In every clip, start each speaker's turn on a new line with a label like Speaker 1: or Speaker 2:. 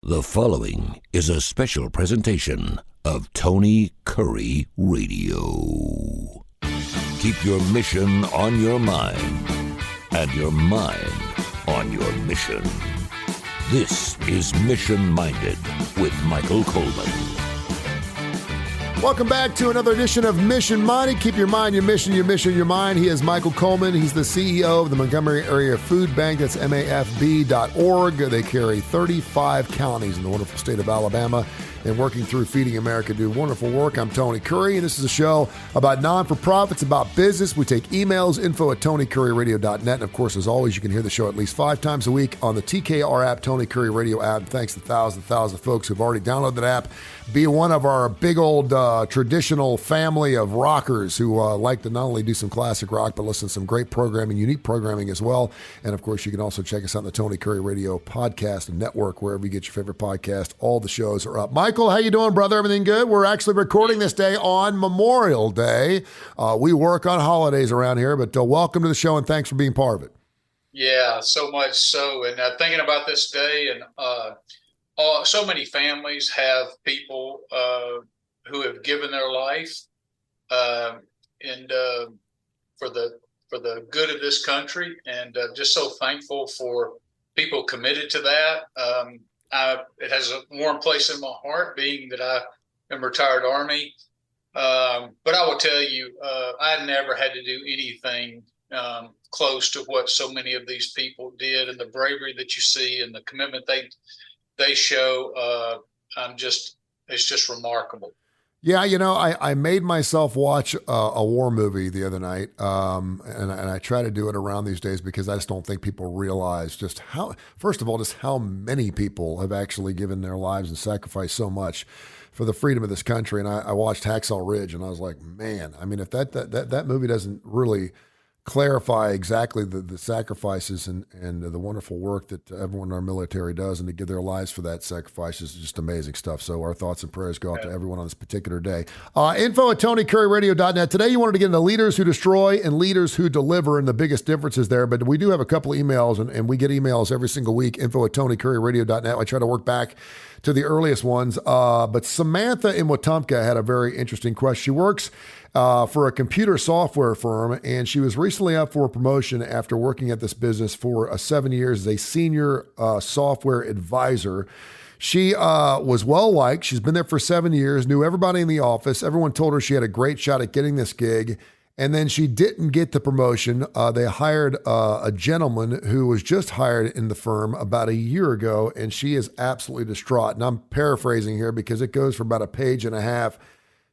Speaker 1: The following is a special presentation of Tony Kurre Radio. Keep your mission on your mind and your mind on your mission. This is Mission Minded with Michael Coleman.
Speaker 2: Welcome back to another edition of Mission Minded. Keep your mind, your mission, your mission, your mind. He is Michael Coleman. He's the CEO of the Montgomery Area Food Bank. That's MAFB.org. They carry 35 counties in the wonderful state of Alabama and working through Feeding America, do wonderful work. I'm Tony Kurre, and this is a show about non-for-profits, about business. We take emails, info@TonyKurreRadio.net. And of course, as always, you can hear the show at least 5 times a week on the TKR app, Tony Kurre Radio app. And thanks to thousands of folks who've already downloaded that app. Be one of our big old traditional family of rockers who like to not only do some classic rock, but listen to some great programming, unique programming as well. And of course, you can also check us out on the Tony Kurre Radio podcast and network, wherever you get your favorite podcast. All the shows are up. Michael, how you doing, brother? Everything good? We're actually recording this day on Memorial Day. We work on holidays around here, but welcome to the show and thanks for being part of it.
Speaker 3: Yeah, so much so. And thinking about this day, and so many families have people who have given their life and for the good of this country, and just so thankful for people committed to that. It has a warm place in my heart, being that I am retired Army. But I will tell you, I never had to do anything close to what so many of these people did, and the bravery that you see and the commitment they show. It's just remarkable.
Speaker 2: Yeah, you know, I made myself watch a war movie the other night, and I try to do it around these days because I just don't think people realize just how, first of all, just how many people have actually given their lives and sacrificed so much for the freedom of this country. And I watched Hacksaw Ridge, and I was like, man, I mean, if that movie doesn't really clarify exactly the sacrifices and the wonderful work that everyone in our military does, and to give their lives for that sacrifice is just amazing stuff. So our thoughts and prayers go out to everyone on this particular day. Info@TonyKurreRadio.net. Today you wanted to get into leaders who destroy and leaders who deliver, and the biggest differences there. But we do have a couple of emails, and we get emails every single week. Info@TonyKurreRadio.net. I try to work back to the earliest ones. But Samantha in Wetumpka had a very interesting question. She works for a computer software firm, and she was recently up for a promotion after working at this business for 7 years as a senior software advisor. She was well-liked. She's been there for 7 years, knew everybody in the office. Everyone told her she had a great shot at getting this gig. And then she didn't get the promotion. They hired a gentleman who was just hired in the firm about a year ago, and she is absolutely distraught. And I'm paraphrasing here because it goes for about a page and a half.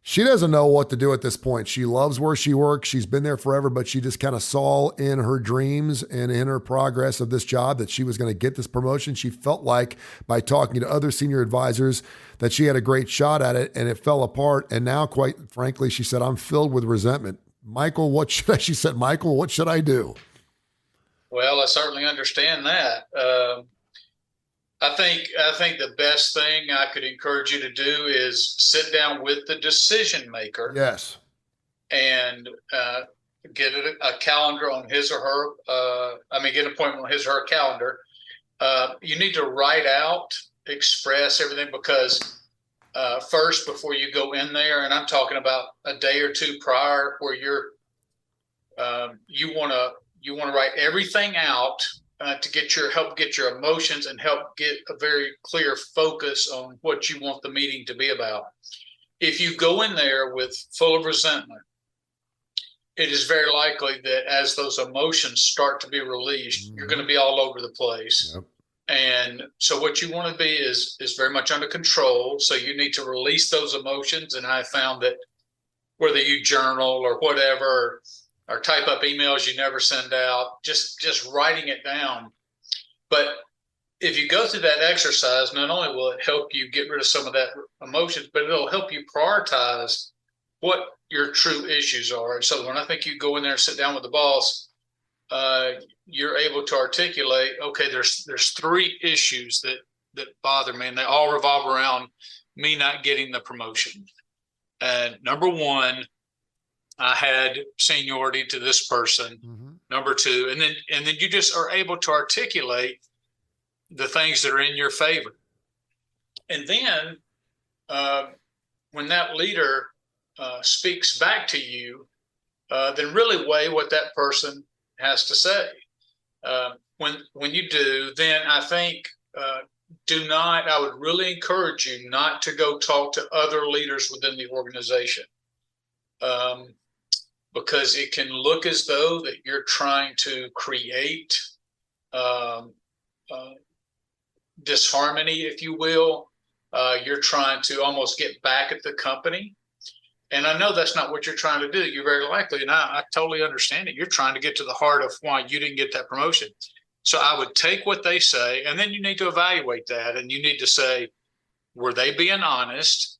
Speaker 2: She doesn't know what to do at this point. She loves where she works. She's been there forever, but she just kind of saw in her dreams and in her progress of this job that she was going to get this promotion. She felt like by talking to other senior advisors that she had a great shot at it, and it fell apart. And now, quite frankly, she said, I'm filled with resentment. Michael, she said, Michael, what should I do?
Speaker 3: Well, I certainly understand that. I think the best thing I could encourage you to do is sit down with the decision maker.
Speaker 2: Yes.
Speaker 3: And get a calendar on his or her. Get an appointment on his or her calendar. You need to write out, express everything, because first, before you go in there, and I'm talking about a day or two prior, where you want to write everything out to help get your emotions and help get a very clear focus on what you want the meeting to be about. If you go in there full of resentment, it is very likely that as those emotions start to be released, you're going to be all over the place. Yep. And so what you want to be is very much under control. So you need to release those emotions. And I found that whether you journal or whatever, or type up emails you never send out, just writing it down. But if you go through that exercise, not only will it help you get rid of some of that emotions, but it'll help you prioritize what your true issues are. And so when I think you go in there and sit down with the boss, you're able to articulate, okay, there's 3 issues that bother me, and they all revolve around me not getting the promotion. And number 1, I had seniority to this person. Mm-hmm. Number 2, and then you just are able to articulate the things that are in your favor. And then when that leader speaks back to you, then really weigh what that person has to say. When you do, then I think I would really encourage you not to go talk to other leaders within the organization, because it can look as though that you're trying to create disharmony, if you will. You're trying to almost get back at the company. And I know that's not what you're trying to do. You're very likely, and I totally understand it. You're trying to get to the heart of why you didn't get that promotion. So I would take what they say, and then you need to evaluate that. And you need to say, were they being honest?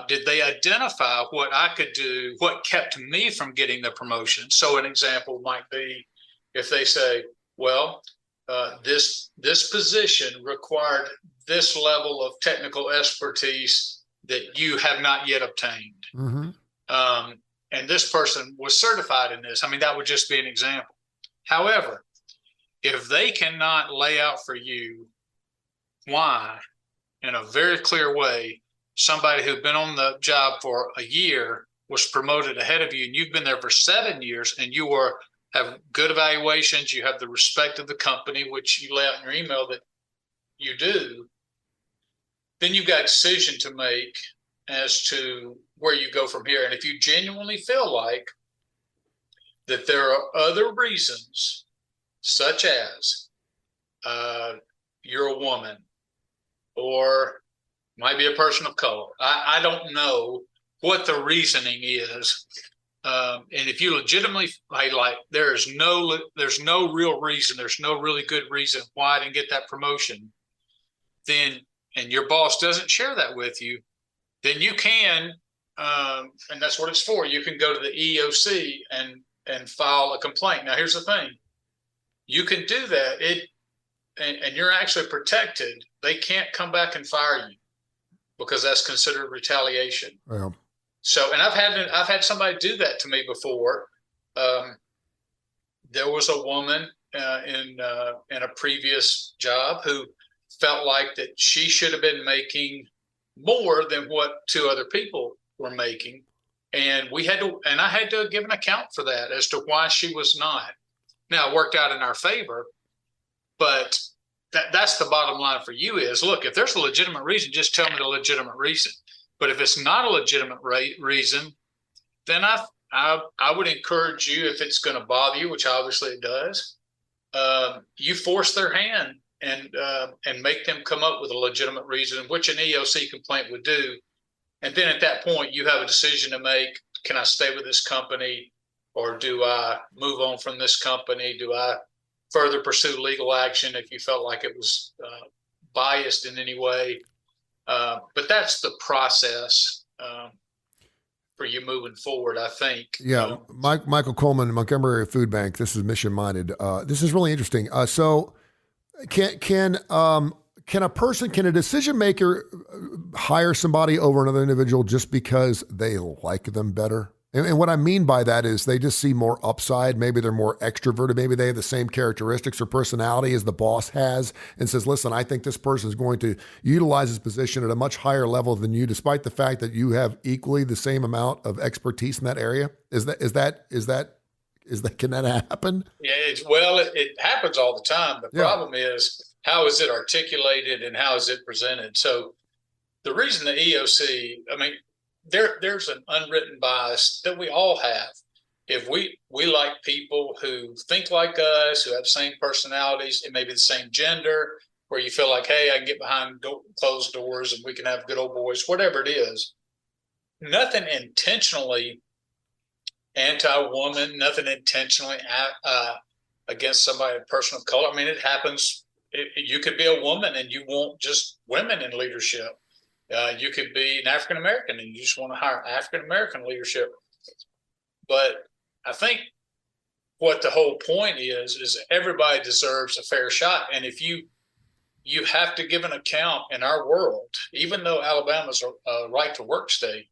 Speaker 3: Did they identify what I could do, what kept me from getting the promotion? So an example might be if they say, well, this position required this level of technical expertise that you have not yet obtained. Mm-hmm. And this person was certified in this. I mean, that would just be an example. However, if they cannot lay out for you why, in a very clear way, somebody who'd been on the job for a year was promoted ahead of you, and you've been there for 7 years, and you have good evaluations, you have the respect of the company, which you lay out in your email that you do, then you've got a decision to make as to where you go from here. And if you genuinely feel like that there are other reasons, such as you're a woman or might be a person of color, I don't know what the reasoning is. And if you legitimately like, there's no real reason, there's no really good reason why I didn't get that promotion, then, and your boss doesn't share that with you, then you can, and that's what it's for. You can go to the EEOC and file a complaint. Now, here's the thing: you can do that. And you're actually protected. They can't come back and fire you because that's considered retaliation.
Speaker 2: Well.
Speaker 3: So, and I've had somebody do that to me before. There was a woman in a previous job who felt like that she should have been making more than what 2 other people were making, and I had to give an account for that as to why she was not. Now, it worked out in our favor, but that's the bottom line for you is, look, if there's a legitimate reason, just tell me the legitimate reason. But if it's not a legitimate reason, then I would encourage you, if it's going to bother you, which obviously it does, you force their hand and make them come up with a legitimate reason, which an EOC complaint would do. And then at that point, you have a decision to make. Can I stay with this company, or do I move on from this company? Do I further pursue legal action if you felt like it was biased in any way? But that's the process for you moving forward, I think.
Speaker 2: Yeah, Michael Coleman, Montgomery Food Bank. This is mission minded. This is really interesting. So, can a decision maker hire somebody over another individual just because they like them better? And what I mean by that is they just see more upside. Maybe they're more extroverted. Maybe they have the same characteristics or personality as the boss has, and says, listen, I think this person is going to utilize his position at a much higher level than you, despite the fact that you have equally the same amount of expertise in that area. Can that happen?
Speaker 3: Yeah, it happens all the time. The problem is, how is it articulated and how is it presented? So the reason the EOC, I mean, there's an unwritten bias that we all have. If we like people who think like us, who have the same personalities, it may be the same gender, where you feel like, hey, I can get behind closed doors and we can have good old boys, whatever it is. Nothing intentionally anti-woman, nothing intentionally against somebody, a person of color. I mean, it happens. You could be a woman and you want just women in leadership. You could be an African-American and you just want to hire African-American leadership. But I think what the whole point is everybody deserves a fair shot. And if you have to give an account in our world, even though Alabama's a right to work state,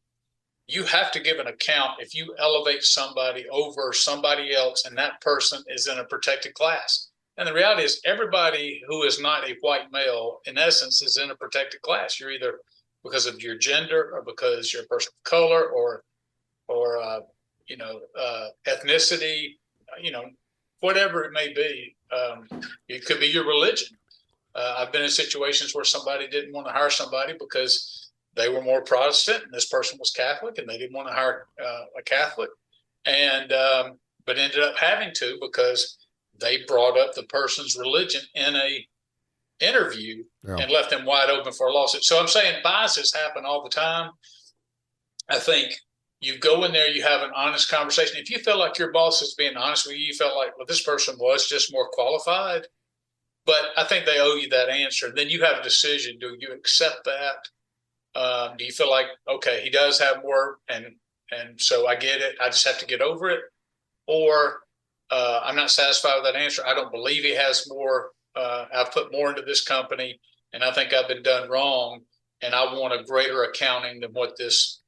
Speaker 3: you have to give an account if you elevate somebody over somebody else and that person is in a protected class. And the reality is everybody who is not a white male, in essence, is in a protected class. You're either because of your gender or because you're a person of color or ethnicity, whatever it may be. It could be your religion. I've been in situations where somebody didn't want to hire somebody because they were more Protestant and this person was Catholic, and they didn't want to hire a Catholic, and but ended up having to because they brought up the person's religion in a interview and left them wide open for a lawsuit. So I'm saying biases happen all the time. I think you go in there, you have an honest conversation. If you feel like your boss is being honest with you, you felt like, well, this person was just more qualified, but I think they owe you that answer. Then you have a decision. Do you accept that? Do you feel like, okay, he does have more, and so I get it, I just have to get over it? Or I'm not satisfied with that answer. I don't believe he has more. I've put more into this company, and I think I've been done wrong, and I want a greater accounting than what this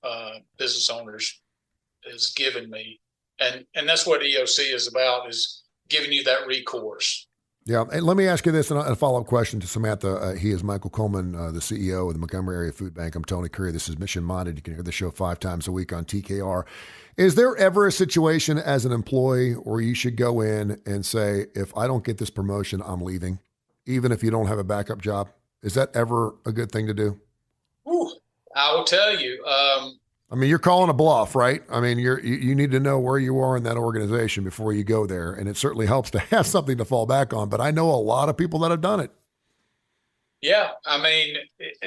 Speaker 3: business owner is giving me. And that's what EOC is about, is giving you that recourse.
Speaker 2: Yeah, and let me ask you this, and a follow-up question to Samantha. He is Michael Coleman, the CEO of the Montgomery Area Food Bank. I'm Tony Kurre. This is Mission Minded. You can hear the show 5 times a week on TKR. Is there ever a situation as an employee where you should go in and say, if I don't get this promotion, I'm leaving, even if you don't have a backup job? Is that ever a good thing to do?
Speaker 3: Ooh, I will tell you.
Speaker 2: I mean, you're calling a bluff, right? I mean, you need to know where you are in that organization before you go there. And it certainly helps to have something to fall back on. But I know a lot of people that have done it.
Speaker 3: Yeah. I mean,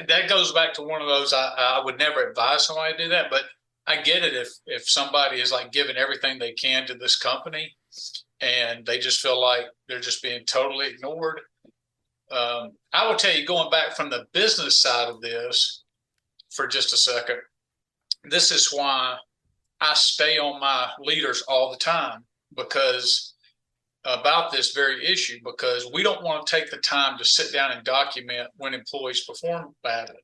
Speaker 3: that goes back to one of those, I would never advise somebody to do that. But I get it if somebody is like giving everything they can to this company and they just feel like they're just being totally ignored. I will tell you, going back from the business side of this for just a second, this is why I stay on my leaders all the time, because about this very issue, because we don't want to take the time to sit down and document when employees perform badly.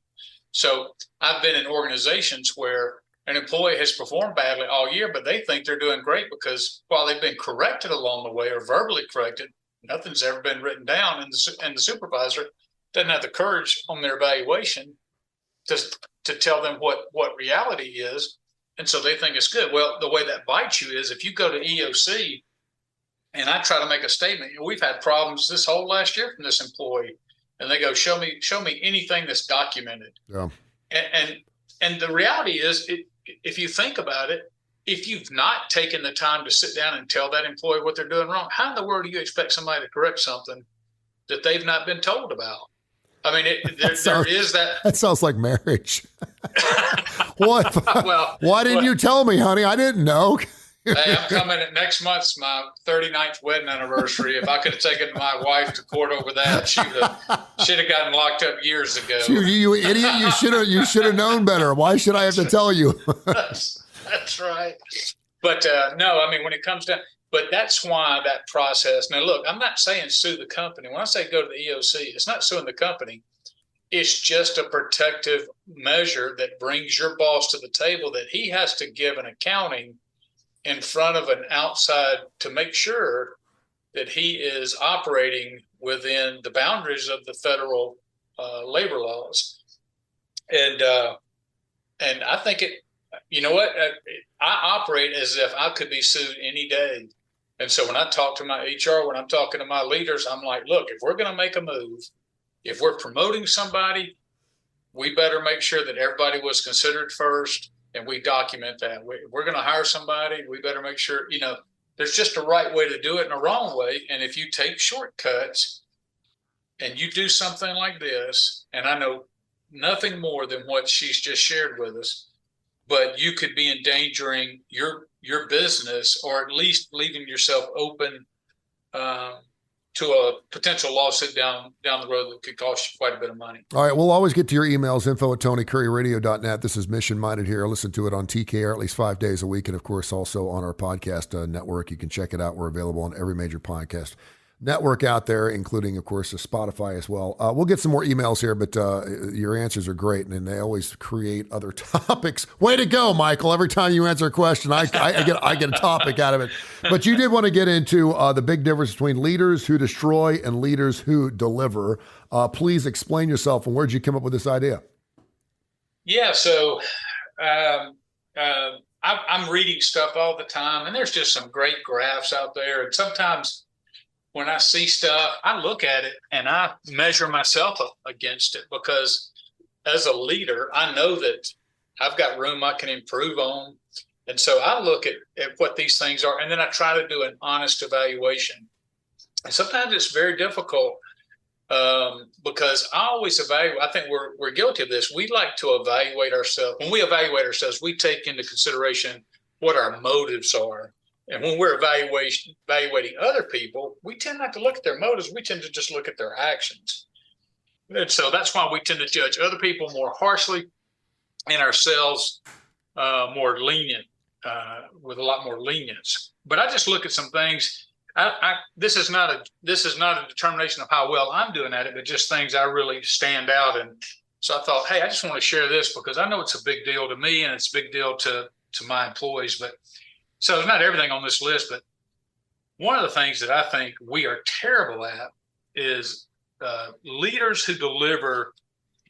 Speaker 3: So I've been in organizations where an employee has performed badly all year, but they think they're doing great because while they've been corrected along the way or verbally corrected, nothing's ever been written down, and the supervisor doesn't have the courage on their evaluation to tell them what reality is. And so they think it's good. Well, the way that bites you is if you go to EOC and I try to make a statement, we've had problems this whole last year from this employee, and they go, show me anything that's documented. Yeah. And the reality is, if you think about it, if you've not taken the time to sit down and tell that employee what they're doing wrong, how in the world do you expect somebody to correct something that they've not been told about? I mean, there is that. That
Speaker 2: sounds like marriage. What? Well, why didn't you tell me, honey? I didn't know.
Speaker 3: Hey, I'm coming at next month's my 39th wedding anniversary. If I could have taken my wife to court over that, she'd have gotten locked up years ago.
Speaker 2: You idiot! You should have known better. Why should I have to tell you?
Speaker 3: That's right. But no, I mean, when it comes down, but that's why that process. Now, look, I'm not saying sue the company. When I say go to the EOC, it's not suing the company. It's just a protective measure that brings your boss to the table, that he has to give an accounting in front of an outside to make sure that he is operating within the boundaries of the federal labor laws. And I think you know what? I operate as if I could be sued any day. And so when I talk to my HR, when I'm talking to my leaders, I'm like, look, if we're going to make a move, if we're promoting somebody, we better make sure that everybody was considered first, and we document that. We're going to hire somebody, we better make sure, there's just a right way to do it and a wrong way. And if you take shortcuts and you do something like this, and I know nothing more than what she's just shared with us, but you could be endangering your business, or at least leaving yourself open to a potential lawsuit down the road that could cost you quite a bit of money.
Speaker 2: All right, we'll always get to your emails, info@TonyCurryRadio.net. This is Mission Minded here. Listen to it on TKR at least 5 days a week, and of course also on our podcast network. You can check it out. We're available on every major podcast network out there, including, of course, Spotify as well. We'll get some more emails here, but your answers are great, and they always create other topics. Way to go, Michael. Every time you answer a question, I get a topic out of it. But you did want to get into the big difference between leaders who destroy and leaders who deliver. Please explain yourself, and where did you come up with this idea?
Speaker 3: Yeah, so I'm reading stuff all the time, and there's just some great graphs out there. And sometimes when I see stuff, I look at it and I measure myself against it, because as a leader, I know that I've got room I can improve on. And so I look at what these things are, and then I try to do an honest evaluation. And sometimes it's very difficult because I always evaluate. I think we're guilty of this. We like to evaluate ourselves. When we evaluate ourselves, we take into consideration what our motives are. And when we're evaluating other people, we tend not to look at their motives. We tend to just look at their actions. And so that's why we tend to judge other people more harshly and ourselves more lenient, with a lot more lenience. But I just look at some things. This is not a determination of how well I'm doing at it, but just things I really stand out. And so I thought, hey, I just want to share this because I know it's a big deal to me and it's a big deal to my employees. But so it's not everything on this list, but one of the things that I think we are terrible at is leaders who deliver,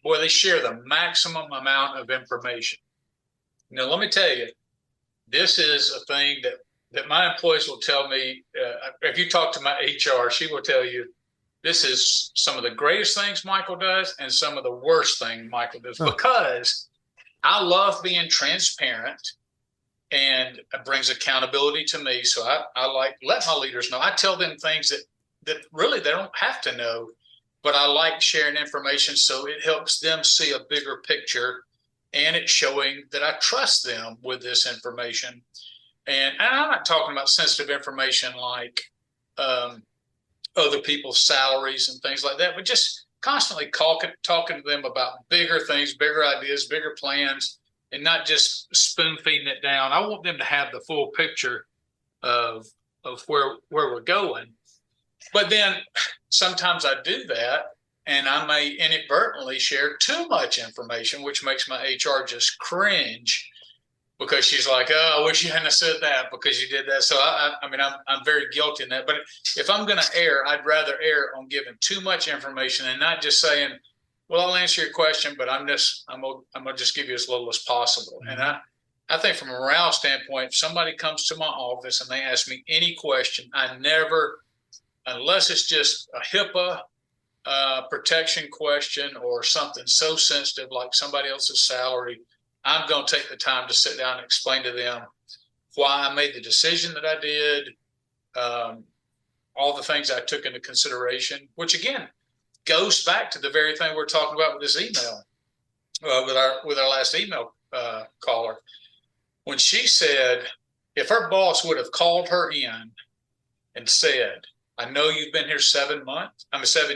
Speaker 3: boy, they share the maximum amount of information. Now, let me tell you, this is a thing that my employees will tell me. If you talk to my HR, she will tell you, this is some of the greatest things Michael does and some of the worst things Michael does, because I love being transparent, and it brings accountability to me. So I like let my leaders know. I tell them things that really they don't have to know, but I like sharing information so it helps them see a bigger picture, and it's showing that I trust them with this information. And I'm not talking about sensitive information like other people's salaries and things like that, but just constantly talking to them about bigger things, bigger ideas, bigger plans, and not just spoon feeding it down. I want them to have the full picture of where we're going. But then sometimes I do that, and I may inadvertently share too much information, which makes my HR just cringe, because she's like, oh, I wish you hadn't said that because you did that. So I'm very guilty in that. But if I'm going to err, I'd rather err on giving too much information and not just saying, well, I'll answer your question, but I'm gonna just give you as little as possible. And I think from a morale standpoint, if somebody comes to my office and they ask me any question, I never, unless it's just a HIPAA protection question or something so sensitive like somebody else's salary, I'm going to take the time to sit down and explain to them why I made the decision that I did, all the things I took into consideration, which again goes back to the very thing we're talking about with this email, with our last email caller, when she said if her boss would have called her in and said, I know you've been here 7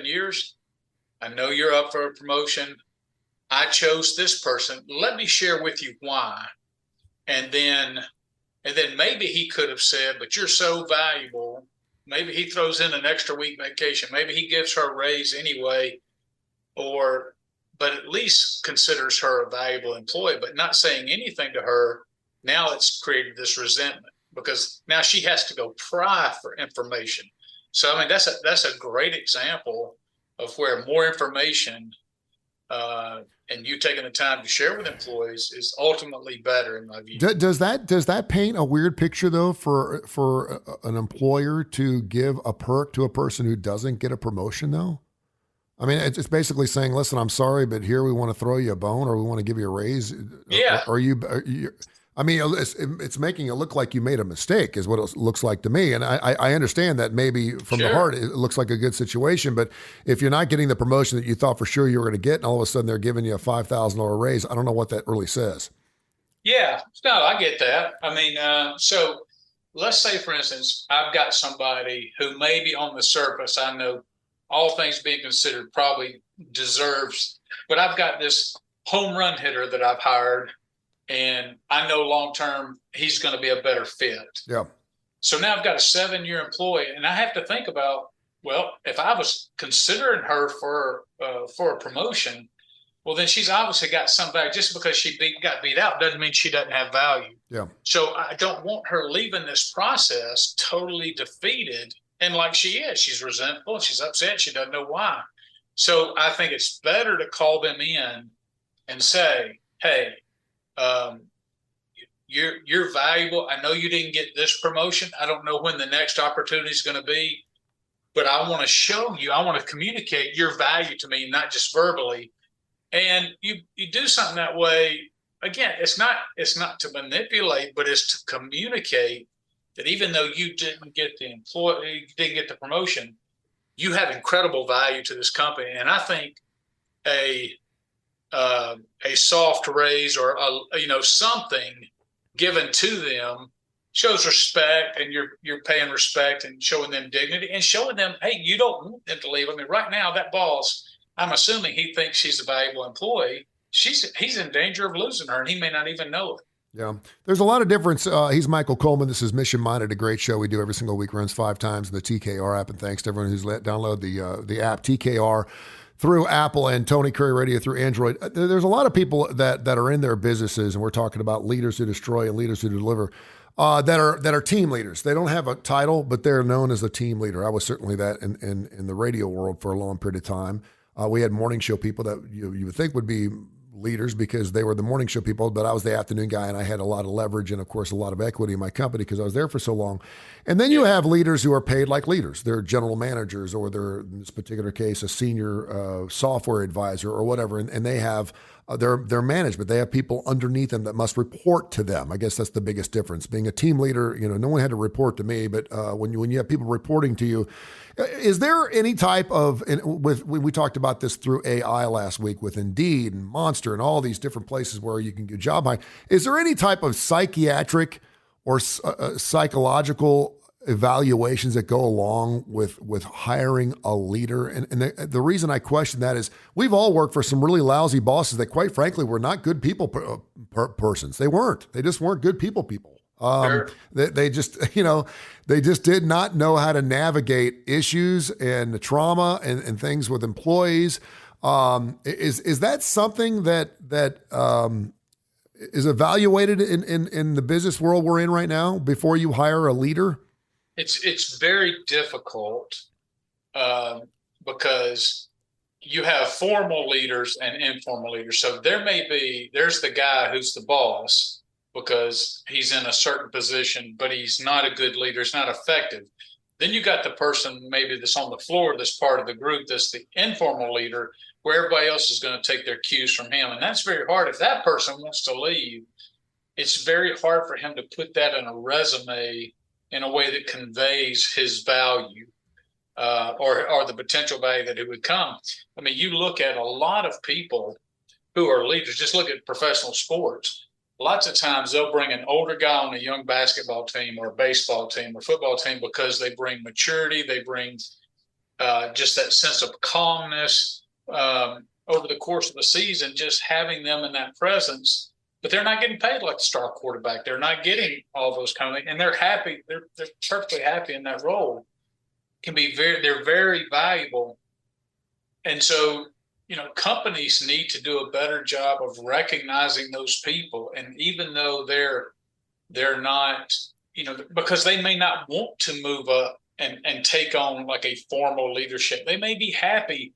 Speaker 3: years. I know you're up for a promotion. I chose this person. Let me share with you why. And then maybe he could have said, but you're so valuable. Maybe he throws in an extra week vacation. Maybe he gives her a raise anyway, but at least considers her a valuable employee, but not saying anything to her. Now it's created this resentment because now she has to go pry for information. So, I mean, that's a great example of where more information and you taking the time to share with employees is ultimately better in my view.
Speaker 2: Does that paint a weird picture though for an employer to give a perk to a person who doesn't get a promotion though? I mean, it's basically saying, listen, I'm sorry, but here we want to throw you a bone or we want to give you a raise.
Speaker 3: Yeah.
Speaker 2: I mean, it's making it look like you made a mistake is what it looks like to me. And I understand that maybe from the heart, it looks like a good situation. But if you're not getting the promotion that you thought for sure you were going to get, and all of a sudden they're giving you a $5,000 raise, I don't know what that really says.
Speaker 3: Yeah, no, I get that. I mean, so let's say, for instance, I've got somebody who maybe on the surface, I know all things being considered probably deserves, but I've got this home run hitter that I've hired, and I know long-term he's going to be a better fit.
Speaker 2: Yeah.
Speaker 3: So now I've got a 7-year employee, and I have to think about, well, if I was considering her for a promotion, well, then she's obviously got some value. Just because she got beat out doesn't mean she doesn't have value.
Speaker 2: Yeah.
Speaker 3: So I don't want her leaving this process totally defeated. And like she is, she's resentful, she's upset, she doesn't know why. So I think it's better to call them in and say, hey, you're valuable. I know you didn't get this promotion. I don't know when the next opportunity is going to be, but I want to show you, I want to communicate your value to me, not just verbally. And you do something that way. Again, it's not to manipulate, but it's to communicate that even though you didn't get the promotion, you have incredible value to this company. And I think a soft raise or something given to them shows respect, and you're paying respect and showing them dignity and showing them, hey, you don't want them to leave. I mean, right now that boss, I'm assuming he thinks she's a valuable employee. He's in danger of losing her, and he may not even know it.
Speaker 2: Yeah. There's a lot of difference. He's Michael Coleman. This is Mission Minded, a great show we do every single week, runs 5 times in the TKR app. And thanks to everyone who's download the app TKR through Apple and Tony Curry Radio through Android. There's a lot of people that are in their businesses, and we're talking about leaders who destroy and leaders who deliver, that are team leaders. They don't have a title, but they're known as a team leader. I was certainly that in the radio world for a long period of time. We had morning show people that you would think would be leaders because they were the morning show people, but I was the afternoon guy, and I had a lot of leverage and, of course, a lot of equity in my company because I was there for so long. And then you have leaders who are paid like leaders. They're general managers, or they're, in this particular case, a senior software advisor or whatever, and they have their management. They have people underneath them that must report to them. I guess that's the biggest difference. Being a team leader, no one had to report to me, but when you have people reporting to you, is there any type of, we talked about this through AI last week with Indeed and Monster and all these different places where you can get job hiring. Is there any type of psychiatric or psychological evaluations that go along with hiring a leader? And the reason I question that is we've all worked for some really lousy bosses that, quite frankly, were not good people persons. They just weren't good people.
Speaker 3: Sure.
Speaker 2: They just did not know how to navigate issues and the trauma and things with employees. Is that something that is evaluated in the business world we're in right now before you hire a leader?
Speaker 3: It's very difficult because you have formal leaders and informal leaders. So there's the guy who's the boss because he's in a certain position, but he's not a good leader. He's not effective. Then you got the person maybe that's on the floor, that's part of the group, that's the informal leader, where everybody else is going to take their cues from him. And that's very hard. If that person wants to leave, it's very hard for him to put that in a resume in a way that conveys his value or the potential value that it would come. I mean, you look at a lot of people who are leaders, just look at professional sports. Lots of times they'll bring an older guy on a young basketball team or a baseball team or football team because they bring maturity, they bring just that sense of calmness over the course of the season, just having them in that presence. But they're not getting paid like the star quarterback. They're not getting all those kind of things, and they're happy. They're perfectly happy in that role. They're very valuable, and so companies need to do a better job of recognizing those people. And even though they're not, because they may not want to move up and take on like a formal leadership, they may be happy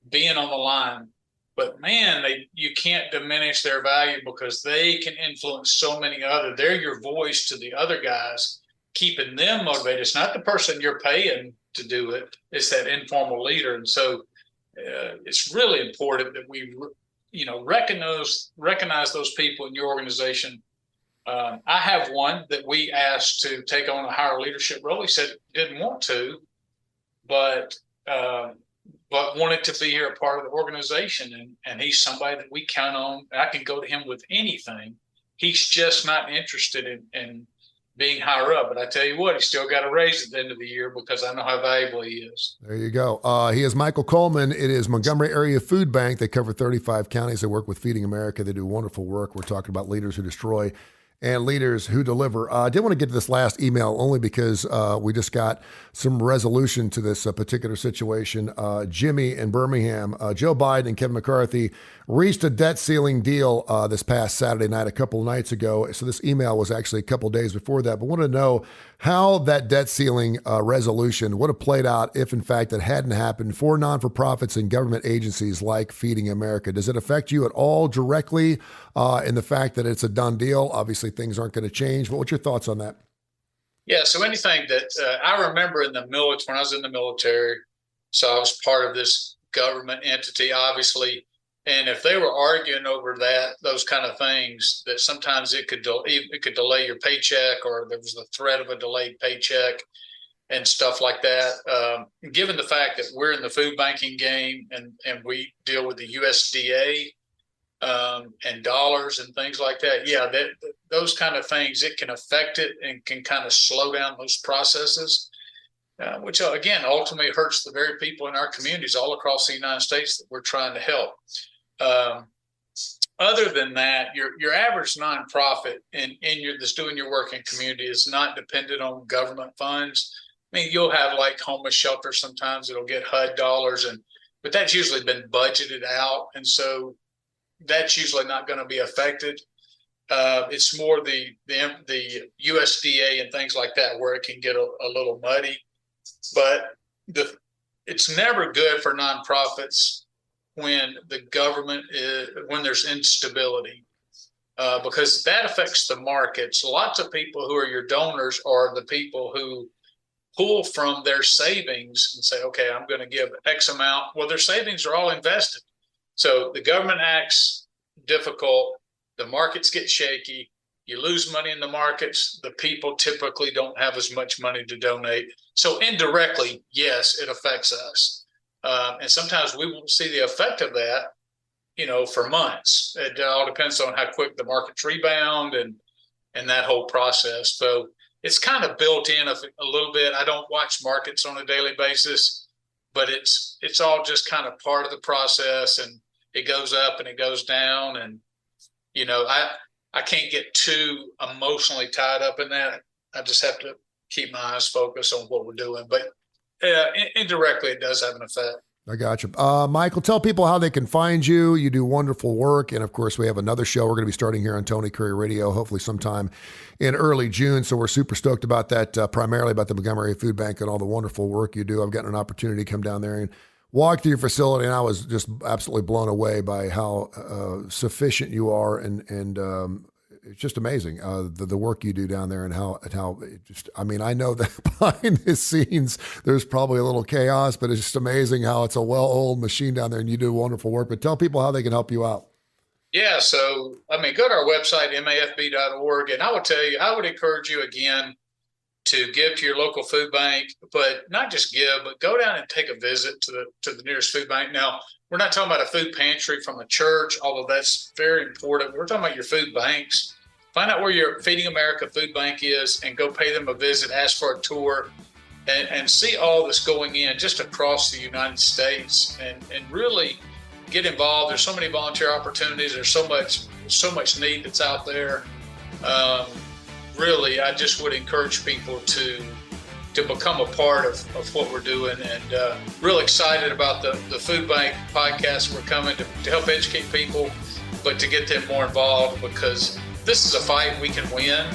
Speaker 3: being on the line. But man, you can't diminish their value because they can influence so many other. They're your voice to the other guys, keeping them motivated. It's not the person you're paying to do it. It's that informal leader. And so it's really important that we, recognize those people in your organization. I have one that we asked to take on a higher leadership role. He said he didn't want to, but wanted to be here a part of the organization. And he's somebody that we count on. I can go to him with anything. He's just not interested in being higher up. But I tell you what, he still got a raise at the end of the year because I know how valuable he is.
Speaker 2: There you go. He is Michael Coleman. It is Montgomery Area Food Bank. They cover 35 counties. They work with Feeding America. They do wonderful work. We're talking about leaders who destroy and leaders who deliver. I did want to get to this last email only because we just got some resolution to this particular situation. Jimmy in Birmingham, Joe Biden and Kevin McCarthy reached a debt ceiling deal this past Saturday night, a couple of nights ago. So this email was actually a couple of days before that, but wanted to know how that debt ceiling resolution would have played out if, in fact, it hadn't happened for non-for-profits and government agencies like Feeding America. Does it affect you at all directly in the fact that it's a done deal? Obviously, things aren't going to change, but what's your thoughts on that?
Speaker 3: Yeah, so anything that I remember in the military, when I was in the military, so I was part of this government entity, obviously, and if they were arguing over those kind of things, that sometimes it could delay your paycheck, or there was the threat of a delayed paycheck and stuff like that. Given the fact that we're in the food banking game and we deal with the USDA and dollars and things like that, yeah, those kind of things, it can affect it and can kind of slow down those processes, which again ultimately hurts the very people in our communities all across the United States that we're trying to help. Other than that, your average nonprofit that's doing your work in community is not dependent on government funds. I mean, you'll have like homeless shelters sometimes that'll get HUD dollars, but that's usually been budgeted out, and so that's usually not going to be affected. It's more the USDA and things like that where it can get a little muddy. But it's never good for nonprofits when the government when there's instability, because that affects the markets. Lots of people who are your donors are the people who pull from their savings and say, okay, I'm going to give X amount. Well, their savings are all invested. So the government acts difficult, the markets get shaky, you lose money in the markets, the people typically don't have as much money to donate. So indirectly, yes, it affects us. And sometimes we won't see the effect of that, for months. It all depends on how quick the markets rebound and that whole process. So it's kind of built in a little bit. I don't watch markets on a daily basis, but it's all just kind of part of the process, and it goes up and it goes down. And, I can't get too emotionally tied up in that. I just have to keep my eyes focused on what we're doing. But indirectly, it does have an effect.
Speaker 2: I got you. Michael, tell people how they can find you. You do wonderful work. And of course, we have another show we're going to be starting here on Tony Curre Radio, hopefully sometime in early June. So we're super stoked about that, primarily about the Montgomery Food Bank and all the wonderful work you do. I've gotten an opportunity to come down there and walk through your facility, and I was just absolutely blown away by how sufficient you are, and it's just amazing the work you do down there, and how it just. I mean, I know that behind the scenes there's probably a little chaos, but it's just amazing how it's a well-oiled machine down there, and you do wonderful work. But tell people how they can help you out.
Speaker 3: Yeah, so go to our website mafb.org, and I would tell you, I would encourage you again to give to your local food bank, but not just give, but go down and take a visit to the nearest food bank. Now, we're not talking about a food pantry from a church, although that's very important. We're talking about your food banks. Find out where your Feeding America food bank is and go pay them a visit, ask for a tour, and see all that's going in just across the United States, and really get involved. There's so many volunteer opportunities. There's so much need that's out there. Really, I just would encourage people to become a part of what we're doing, and real excited about the Food Bank podcast. We're coming to help educate people, but to get them more involved, because this is a fight we can win.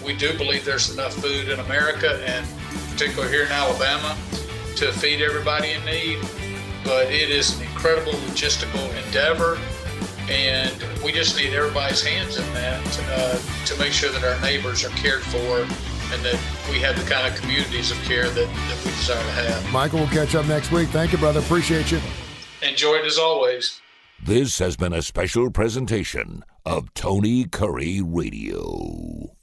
Speaker 3: We do believe there's enough food in America, and particularly here in Alabama, to feed everybody in need, but it is an incredible logistical endeavor. And we just need everybody's hands in that to make sure that our neighbors are cared for, and that we have the kind of communities of care that we desire to have.
Speaker 2: Michael, we'll catch up next week. Thank you, brother. Appreciate you.
Speaker 3: Enjoy it as always.
Speaker 1: This has been a special presentation of Tony Curre Radio.